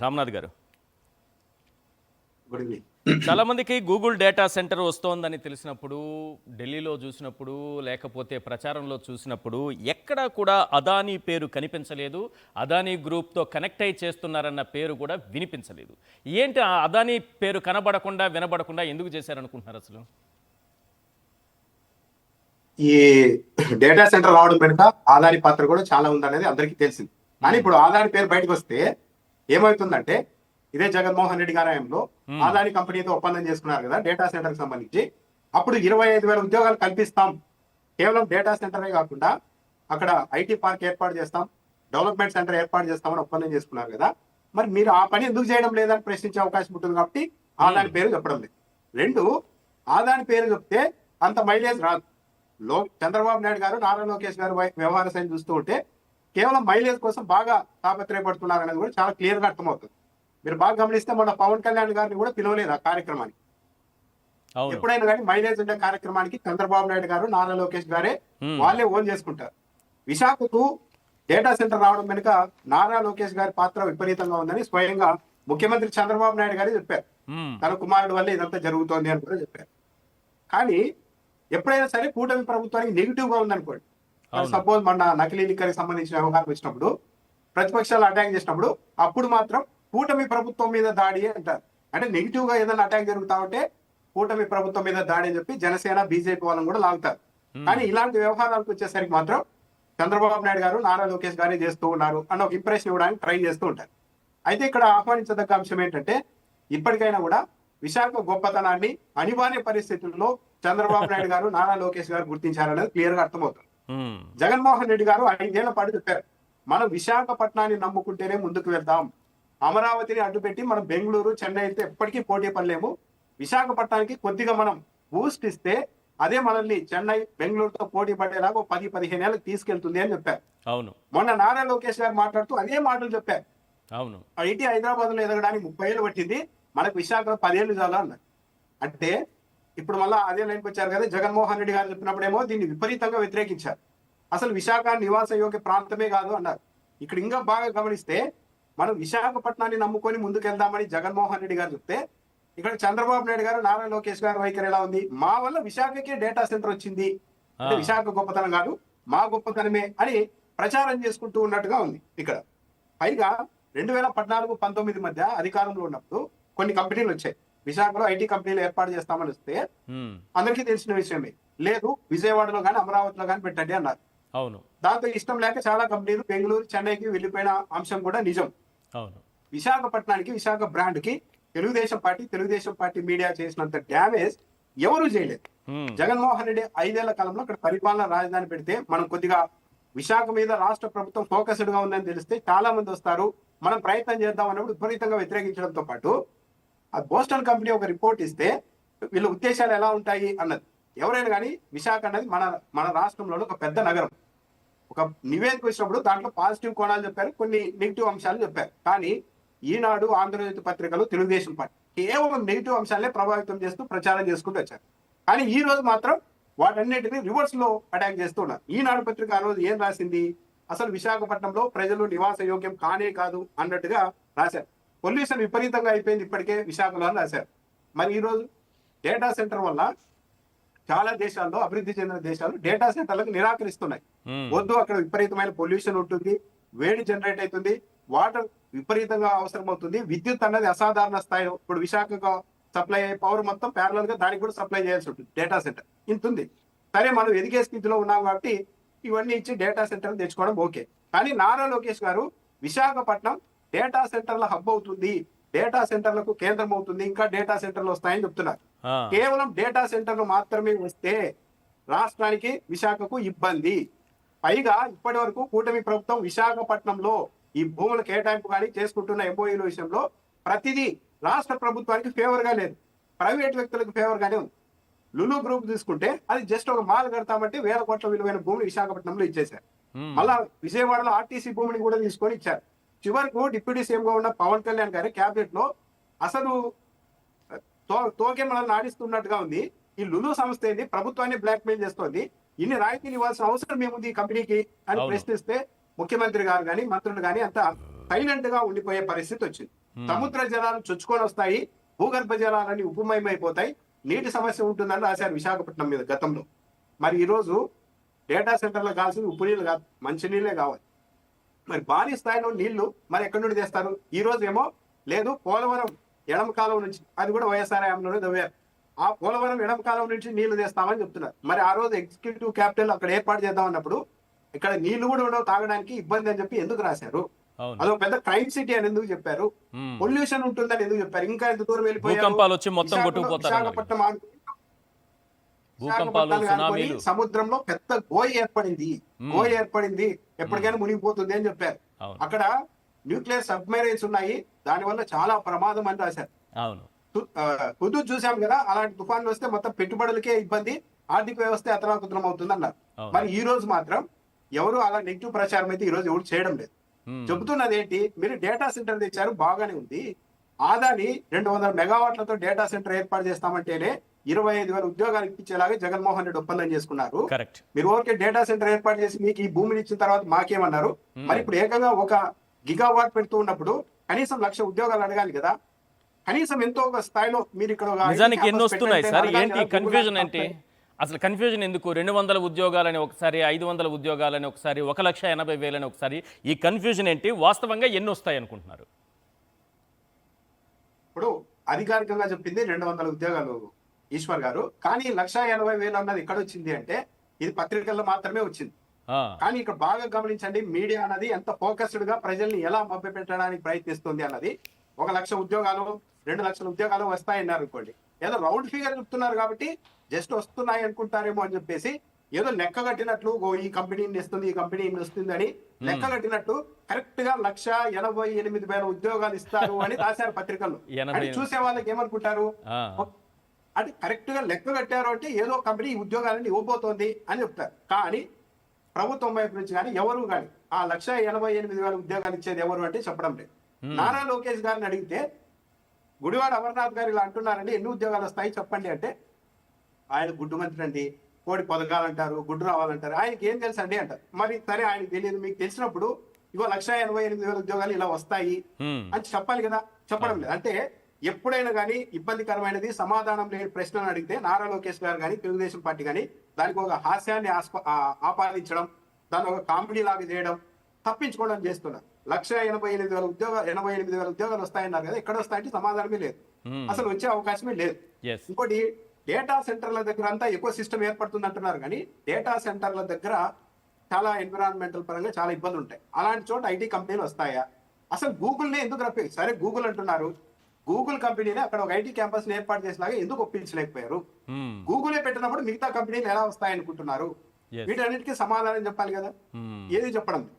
రామ్నాథ్ గారు, good evening. చాలా మందికి గూగుల్ డేటా సెంటర్ వస్తోందని తెలిసినప్పుడు, ఢిల్లీలో చూసినప్పుడు, లేకపోతే ప్రచారంలో చూసినప్పుడు ఎక్కడా కూడా అదానీ పేరు కనిపించలేదు. అదానీ గ్రూప్తో కనెక్ట్ అయి చేస్తున్నారన్న పేరు కూడా వినిపించలేదు. ఏంటి ఆ అదానీ పేరు కనబడకుండా వినబడకుండా ఎందుకు చేశారనుకుంటున్నారు అసలు? ఈ డేటా సెంటర్ రావడం వెనుక ఆదాని పాత్ర కూడా చాలా ఉందనేది అందరికీ తెలిసింది. కానీ ఇప్పుడు ఆదాని పేరు బయటకు వస్తే ఏమవుతుందంటే, ఇదే జగన్మోహన్ రెడ్డి గారి హయాంలో ఆదాని కంపెనీతో ఒప్పందం చేసుకున్నారు కదా డేటా సెంటర్ కి సంబంధించి. అప్పుడు 25,000 ఉద్యోగాలు కల్పిస్తాం, కేవలం డేటా సెంటరే కాకుండా అక్కడ ఐటీ పార్క్ ఏర్పాటు చేస్తాం, డెవలప్మెంట్ సెంటర్ ఏర్పాటు చేస్తామని ఒప్పందం చేసుకున్నారు కదా. మరి మీరు ఆ పని ఎందుకు చేయడం లేదని ప్రశ్నించే అవకాశం ఉంటుంది. కాబట్టి ఆదాని పేరు చెప్పడం లేదు. రెండు, ఆదాని పేరు చెప్తే అంత మైలేజ్ రాదు. చంద్రబాబు నాయుడు గారు, నారా లోకేష్ గారు వ్యవహార శైలి చూస్తూ ఉంటే కేవలం మైలేజ్ కోసం బాగా తాపత్రయపడుతున్నారు అనేది కూడా చాలా క్లియర్ గా అర్థమవుతుంది. మీరు బాగా గమనిస్తే మొన్న పవన్ కళ్యాణ్ గారిని కూడా పిలవలేదు ఆ కార్యక్రమానికి. ఎప్పుడైనా కానీ మైలేజ్ ఉండే కార్యక్రమానికి చంద్రబాబు నాయుడు గారు, నారా లోకేష్ గారే వాళ్ళే ఓన్ చేసుకుంటారు. విశాఖకు డేటా సెంటర్ రావడం వెనుక నారా లోకేష్ గారి పాత్ర విపరీతంగా ఉందని స్వయంగా ముఖ్యమంత్రి చంద్రబాబు నాయుడు గారు చెప్పారు. తన కుమారుడు వల్ల ఇదంతా జరుగుతోంది అని కూడా చెప్పారు. కానీ ఎప్పుడైనా సరే కూటమి ప్రభుత్వానికి నెగిటివ్ గా ఉందనుకోండి, సపోజ్ మన నకిలీ లిక్కర్కి సంబంధించిన వ్యవహారం వచ్చినప్పుడు ప్రతిపక్షాలు అటాక్ చేసినప్పుడు అప్పుడు మాత్రం కూటమి ప్రభుత్వం మీద దాడి అంటారు. అంటే నెగిటివ్ గా ఏదైనా అటాక్ జరుగుతా ఉంటే కూటమి ప్రభుత్వం మీద దాడి అని చెప్పి జనసేన, బీజేపీ వాళ్ళని కూడా లాగుతారు. కానీ ఇలాంటి వ్యవహారాలకు వచ్చేసరికి మాత్రం చంద్రబాబు నాయుడు గారు, నారా లోకేష్ గారే చేస్తూ ఉన్నారు అన్న ఒక ఇంప్రెషన్ ఇవ్వడానికి ట్రై చేస్తూ ఉంటారు. అయితే ఇక్కడ ఆహ్వానించదగ్గ అంశం ఏంటంటే, ఇప్పటికైనా కూడా విశాఖ గొప్పతనాన్ని అనివార్య పరిస్థితుల్లో చంద్రబాబు నాయుడు గారు, నారా లోకేష్ గారు గుర్తించారనేది క్లియర్ గా అర్థమవుతుంది. జగన్మోహన్ రెడ్డి గారు 5 ఏళ్ల పాటు చెప్పారు, మనం విశాఖపట్నాన్ని నమ్ముకుంటేనే ముందుకు వెళ్దాం, అమరావతిని అడ్డుపెట్టి మనం బెంగళూరు, చెన్నై అయితే ఎప్పటికీ పోటీ పడలేము, విశాఖపట్నానికి కొద్దిగా మనం బూస్ట్ ఇస్తే అదే మనల్ని చెన్నై, బెంగళూరుతో పోటీ పడేలాగా 10-15 ఏళ్ళకి తీసుకెళ్తుంది అని చెప్పారు. అవును, మొన్న నారా లోకేష్ గారు మాట్లాడుతూ అదే మాటలు చెప్పారు. అవును, ఐటీ హైదరాబాద్ లో ఎదగడానికి 30 ఏళ్ళు పట్టింది, మనకు విశాఖలో 10 ఏళ్ళు చాలా అన్నారు. అంటే ఇప్పుడు మళ్ళా అదే లైన్కి వచ్చారు కదా. జగన్మోహన్ రెడ్డి గారు చెప్పినప్పుడేమో దీన్ని విపరీతంగా వ్యతిరేకించారు. అసలు విశాఖ నివాస యోగ్య ప్రాంతమే కాదు అన్నారు. ఇక్కడ ఇంకా బాగా గమనిస్తే మనం విశాఖపట్నాన్ని నమ్ముకొని ముందుకెళ్దామని జగన్మోహన్ రెడ్డి గారు చెప్తే, ఇక్కడ చంద్రబాబు నాయుడు గారు, నారా లోకేష్ గారు వైఖరి ఎలా ఉంది, మా వల్ల విశాఖకే డేటా సెంటర్ వచ్చింది, అంటే విశాఖ గొప్పతనం కాదు మా గొప్పతనమే అని ప్రచారం చేసుకుంటూ ఉన్నట్టుగా ఉంది ఇక్కడ. పైగా 2014-19 మధ్య అధికారంలో ఉన్నప్పుడు కొన్ని కంపెనీలు వచ్చాయి. విశాఖలో ఐటీ కంపెనీలు ఏర్పాటు చేస్తామని వస్తే అందరికీ తెలిసిన విషయమే, లేదు విజయవాడలో కానీ అమరావతిలో కానీ పెట్టండి అన్నారు. అవును, దాంతో ఇష్టం లేక చాలా కంపెనీలు బెంగళూరు, చెన్నైకి వెళ్ళిపోయిన అంశం కూడా నిజం. అవును, విశాఖపట్నానికి, విశాఖ బ్రాండ్ కి తెలుగుదేశం పార్టీ మీడియా చేసినంత డ్యామేజ్ ఎవరు చేయలేదు. జగన్మోహన్ రెడ్డి 5 ఏళ్ల కాలంలో అక్కడ పరిపాలన రాజధాని పెడితే మనం కొద్దిగా విశాఖ మీద రాష్ట్ర ప్రభుత్వం ఫోకస్డ్ గా ఉందని తెలిస్తే చాలా మంది వస్తారు, మనం ప్రయత్నం చేద్దాం అన్నప్పుడు విపరీతంగా వ్యతిరేకించడంతో పాటు ఆ బోస్టన్ కంపెనీ ఒక రిపోర్ట్ ఇస్తే వీళ్ళ ఉద్దేశాలు ఎలా ఉంటాయి అన్నది. ఎవరైనా కానీ విశాఖ అన్నది మన రాష్ట్రంలో ఒక పెద్ద నగరం. ఒక నివేదిక వచ్చినప్పుడు దాంట్లో పాజిటివ్ కోణాలు చెప్పారు, కొన్ని నెగిటివ్ అంశాలు చెప్పారు. కానీ ఈనాడు, ఆంధ్రజ్యోతి పత్రికలు, తెలుగుదేశం పార్టీ కేవలం నెగిటివ్ అంశాలే ప్రభావితం చేస్తూ ప్రచారం చేసుకుంటూ వచ్చారు. కానీ ఈ రోజు మాత్రం వాటన్నిటిని రివర్స్ లో అటాక్ చేస్తూ ఉన్నారు. ఈనాడు పత్రిక ఆ రోజు ఏం రాసింది, అసలు విశాఖపట్నంలో ప్రజలు నివాస యోగ్యం కానే కాదు అన్నట్టుగా రాశారు. పొల్యూషన్ విపరీతంగా అయిపోయింది ఇప్పటికే విశాఖలో అని రాశారు. మరి ఈ రోజు డేటా సెంటర్ వల్ల చాలా దేశాల్లో, అభివృద్ధి చెందిన దేశాలు డేటా సెంటర్లకు నిరాకరిస్తున్నాయి. వద్దు, అక్కడ విపరీతమైన పొల్యూషన్ ఉంటుంది, వేడి జనరేట్ అవుతుంది, వాటర్ విపరీతంగా అవసరం అవుతుంది, విద్యుత్ అన్నది అసాధారణ స్థాయిలో ఇప్పుడు విశాఖకు సప్లై అయ్యే పవర్ మొత్తం ప్యారలల్ గా దానికి కూడా సప్లై చేయాల్సి ఉంటుంది. డేటా సెంటర్ ఇంత ఉంది. సరే, మనం ఎదిగే స్థితిలో ఉన్నాం కాబట్టి ఇవన్నీ ఇచ్చి డేటా సెంటర్ తెచ్చుకోవడం ఓకే. కానీ నారా లోకేష్ గారు విశాఖపట్నం డేటా సెంటర్ల హబ్ అవుతుంది, డేటా సెంటర్లకు కేంద్రం అవుతుంది, ఇంకా డేటా సెంటర్లు వస్తాయని చెప్తున్నారు. కేవలం డేటా సెంటర్లు మాత్రమే వస్తే రాష్ట్రానికి, విశాఖకు ఇబ్బంది. పైగా ఇప్పటి వరకు కూటమి ప్రభుత్వం విశాఖపట్నంలో ఈ భూముల కేటాయింపు కానీ చేసుకుంటున్న ఎంఓయూల విషయంలో ప్రతిదీ రాష్ట్ర ప్రభుత్వానికి ఫేవర్ గా లేదు, ప్రైవేట్ వ్యక్తులకు ఫేవర్ గానే ఉంది. లులు గ్రూప్ తీసుకుంటే అది జస్ట్ ఒక మాల్ కడతామంటే 1,000 కోట్ల విలువైన భూమిని విశాఖపట్నంలో ఇచ్చేశారు. మళ్ళా విజయవాడలో ఆర్టీసీ భూమిని కూడా తీసుకొని ఇచ్చారు. చివరకు డిప్యూటీ సీఎం గా ఉన్న పవన్ కళ్యాణ్ గారి క్యాబినెట్ లో అసలు తోకే మనల్ని ఆడిస్తున్నట్టుగా ఉంది. ఈ లులు సంస్థ ఏంది, ప్రభుత్వాన్ని బ్లాక్ మెయిల్ చేస్తోంది, ఇన్ని రాయితీలు ఇవ్వాల్సిన అవసరం ఏముంది ఈ కంపెనీకి అని ప్రశ్నిస్తే ముఖ్యమంత్రి గారు కానీ, మంత్రులు కానీ అంతా సైలెంట్ గా ఉండిపోయే పరిస్థితి వచ్చింది. సముద్ర జలాలు చొచ్చుకొని వస్తాయి, భూగర్భ జలాలన్నీ ఉపమయమైపోతాయి, నీటి సమస్య ఉంటుందని రాశారు విశాఖపట్నం మీద గతంలో. మరి ఈ రోజు డేటా సెంటర్లో కావాల్సింది ఉప్పు నీళ్ళు కాదు, మంచి నీళ్ళే కావాలి. మరి భారీ స్థాయిలో నీళ్లు మరి ఎక్కడి నుండి తెస్తారు? ఈ రోజు ఏమో లేదు పోలవరం ఎడమ కాలం నుంచి, అది కూడా వైఎస్ఆర్ హయాంలోనే తవ్వారు, ఆ పోలవరం ఎడమ కాలం నుంచి నీళ్లు తెస్తామని చెప్తున్నారు. మరి ఆ రోజు ఎగ్జిక్యూటివ్ క్యాపిటల్ అక్కడ ఏర్పాటు చేద్దాం అన్నప్పుడు ఇక్కడ నీళ్లు కూడా ఉండవు, తాగడానికి ఇబ్బంది అని చెప్పి ఎందుకు రాశారు? అవును. అదొక పెద్ద క్రైమ్ సిటీ అని ఎందుకు చెప్పారు? పొల్యూషన్ ఉంటుందని ఎందుకు చెప్పారు? ఇంకా ఎంత దూరం వెళ్ళిపోయారు? భూకంపాలు వచ్చి మొత్తం కొట్టుకుపోతారు. విశాఖపట్నం భూకంపాలు, సునామీలు. సముద్రంలో పెద్ద గోయ ఏర్పడింది, ఎప్పటికైనా మునిగిపోతుంది అని చెప్పారు. అవును. అక్కడ న్యూక్లియర్ సబ్మెరైన్స్ ఉన్నాయి, దాని వల్ల చాలా ప్రమాదం అని రాశారు. అవును. హుదూద్ చూసాం కదా, అలాంటి తుఫాన్లు వస్తే మొత్తం పెట్టుబడులకే ఇబ్బంది, ఆర్థిక వ్యవస్థ అతలాకుతలం అవుతుంది అన్నారు. అవును. మరి ఈ రోజు మాత్రం ఎవరు అలా నెగిటివ్ ప్రచారం అయితే ఈ రోజు ఎవరు చేయడం లేదు. చెబుతున్నది ఏంటి? మీరు డేటా సెంటర్ తెచ్చారు, బాగానే ఉంది. ఆదాని 200 మెగావాట్లతో డేటా సెంటర్ ఏర్పాటు చేస్తామంటేనే 25,000 ఉద్యోగాలు ఇప్పించేలాగా జగన్మోహన్ రెడ్డి ఒప్పందం చేసుకున్నారు. కరెక్ట్. మీరు ఓకే డేటా సెంటర్ ఏర్పాటు చేసి మీకు ఈ భూమిని ఇచ్చిన తర్వాత మాకేమన్నారు? మరి ఇప్పుడు ఏకంగా 1 గిగావాట్ పెడుతూ ఉన్నప్పుడు కనీసం 1,00,000 ఉద్యోగాలు అడగాలి కదా. కనీసం ఎంతో ఒక స్థాయిలో మీరు ఇక్కడ నిజానికి ఎన్ని వస్తున్నాయి సార్? ఏంటి కన్ఫ్యూజన్ ఏంటి? అసలు కన్ఫ్యూజన్ ఎందుకు? 200 ఉద్యోగాలని ఒకసారి, 500 ఉద్యోగాలని ఒకసారి, 1,80,000 అని ఒకసారి, ఈ కన్ఫ్యూజన్ ఏంటి? వాస్తవంగా ఎన్ని వస్తాయి అనుకుంటున్నారు? ఇప్పుడు అధికారికంగా చెప్పింది 200 ఉద్యోగాలు ఈశ్వర్ గారు, కానీ 1,80,000 అన్నది ఎక్కడ వచ్చింది అంటే ఇది పత్రికల్లో మాత్రమే వచ్చింది. కానీ ఇక్కడ బాగా గమనించండి, మీడియా అన్నది ఎంత ఫోకస్డ్ గా ప్రజల్ని ఎలా మభ్యపెట్టడానికి ప్రయత్నిస్తుంది అన్నది. 1,00,000 ఉద్యోగాలు, 2,00,000 ఉద్యోగాలు వస్తాయన్నారు అనుకోండి, ఏదో రౌండ్ ఫిగర్ చెప్తున్నారు కాబట్టి జస్ట్ వస్తున్నాయి అనుకుంటారేమో అని చెప్పేసి ఏదో లెక్క కట్టినట్లు ఈ కంపెనీ ఇస్తుంది, ఈ కంపెనీ వస్తుంది అని లెక్క కట్టినట్టు కరెక్ట్ గా 1,88,000 ఉద్యోగాలు ఇస్తారు అని రాశారు పత్రికల్లో. అంటే చూసే వాళ్ళకి ఏమనుకుంటారు, అంటే కరెక్ట్ గా లెక్క కట్టారు అంటే ఏదో కంపెనీ ఈ ఉద్యోగాలని ఇవ్వబోతోంది అని చెప్తారు. కానీ ప్రభుత్వం వైపు నుంచి కానీ ఎవరు కానీ ఆ 1,88,000 ఉద్యోగాలు ఇచ్చేది ఎవరు అంటే చెప్పడం లేదు. నారా లోకేష్ గారిని అడిగితే గుడివాడ అమర్నాథ్ గారు ఇలా అంటున్నారండి, ఎన్ని ఉద్యోగాలు వస్తాయి చెప్పండి అంటే ఆయన గుడ్డు మంత్రి అండి, కోడి పొదగాలంటారు, గుడ్డు రావాలంటారు, ఆయనకి ఏం తెలుసు అండి అంటారు. మరి సరే ఆయనకి తెలియదు, మీకు తెలిసినప్పుడు ఇగో 1,88,000 ఉద్యోగాలు ఇలా వస్తాయి అని చెప్పాలి కదా, చెప్పడం లేదు. అంటే ఎప్పుడైనా కానీ ఇబ్బందికరమైనది, సమాధానం లేని ప్రశ్నలు అడిగితే నారా లోకేష్ గారు కానీ తెలుగుదేశం పార్టీ కానీ దానికి ఒక హాస్యాన్ని ఆపాదించడం, దాన్ని ఒక కామెడీ లాగా చేయడం, తప్పించుకోవడం చేస్తున్నారు. 1,88,000 ఉద్యోగాలు వస్తాయన్నారు కదా, ఎక్కడ వస్తాయంటే సమాధానమే లేదు, అసలు వచ్చే అవకాశమే లేదు. ఇంకోటి డేటా సెంటర్ల దగ్గర అంతా ఎకో సిస్టమ్ ఏర్పడుతుంది అంటున్నారు, కానీ డేటా సెంటర్ల దగ్గర చాలా ఎన్విరాన్మెంటల్ పరంగా చాలా ఇబ్బందులు ఉంటాయి. అలాంటి చోట ఐటీ కంపెనీలు వస్తాయా? అసలు గూగుల్నే ఎందుకు రప్పి, సరే గూగుల్ అంటున్నారు, గూగుల్ కంపెనీనే అక్కడ ఒక ఐటీ క్యాంపస్ ఏర్పాటు చేసేలాగా ఎందుకు ఒప్పించలేకపోయారు? గూగులే పెట్టినప్పుడు మిగతా కంపెనీలు ఎలా వస్తాయనుకుంటున్నారు? వీటన్నిటికీ సమాధానం చెప్పాలి కదా, ఏది చెప్పడం లేదు.